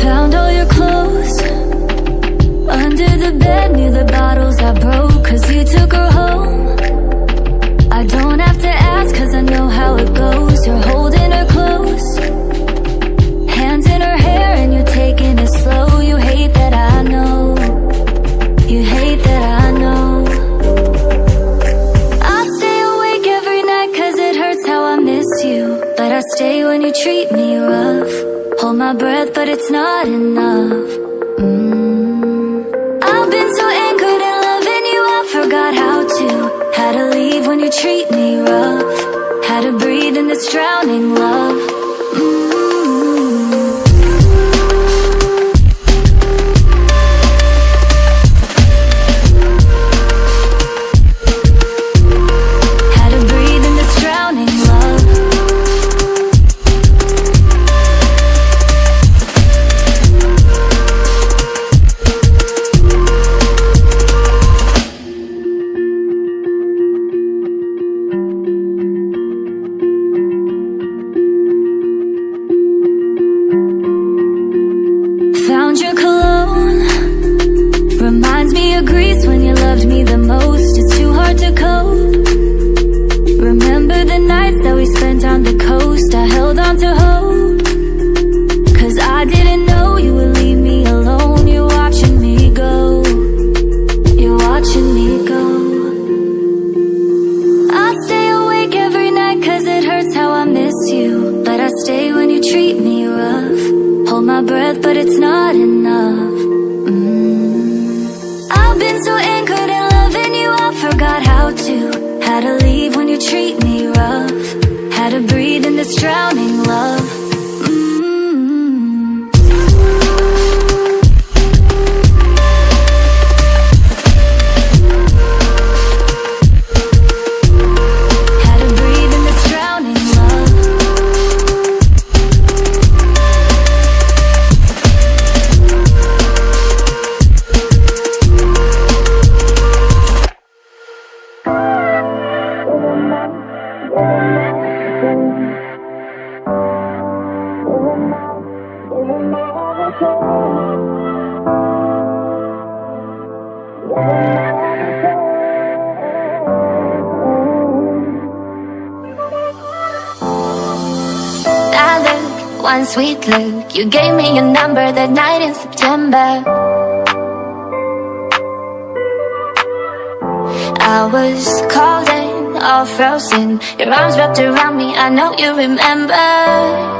Found all your clothes under the bed near the bottles I broke, 'cause you took her home. I don't have to ask, 'cause I know how it goes. You're holding her close, hands in her hair, and you're taking it slow. You hate that I know, you hate that I know. I stay awake every night 'cause it hurts how I miss you, but I stay when you treat me rough. Hold my breath, but it's not enough. I've been so anchored in loving you, I forgot how to. Had to leave when you treat me rough. Had to breathe in this drowning love. Found your cologne, reminds me of Greece when you loved me the most. It's too hard to cope. Remember the nights that we spent on the coast. I held on to hope, 'cause I didn't know you would leave me alone. You're watching me go, you're watching me go. I stay awake every night 'cause it hurts how I miss you, but I stay when you treat me rough. Hold my breath, but it's not enough. I've been so anchored in loving you, I forgot how to. Had to leave when you treat me rough. Had to breathe in this drowning love. That look, one sweet look, you gave me your number that night in September. I was cold and all frozen, your arms wrapped around me, I know you remember.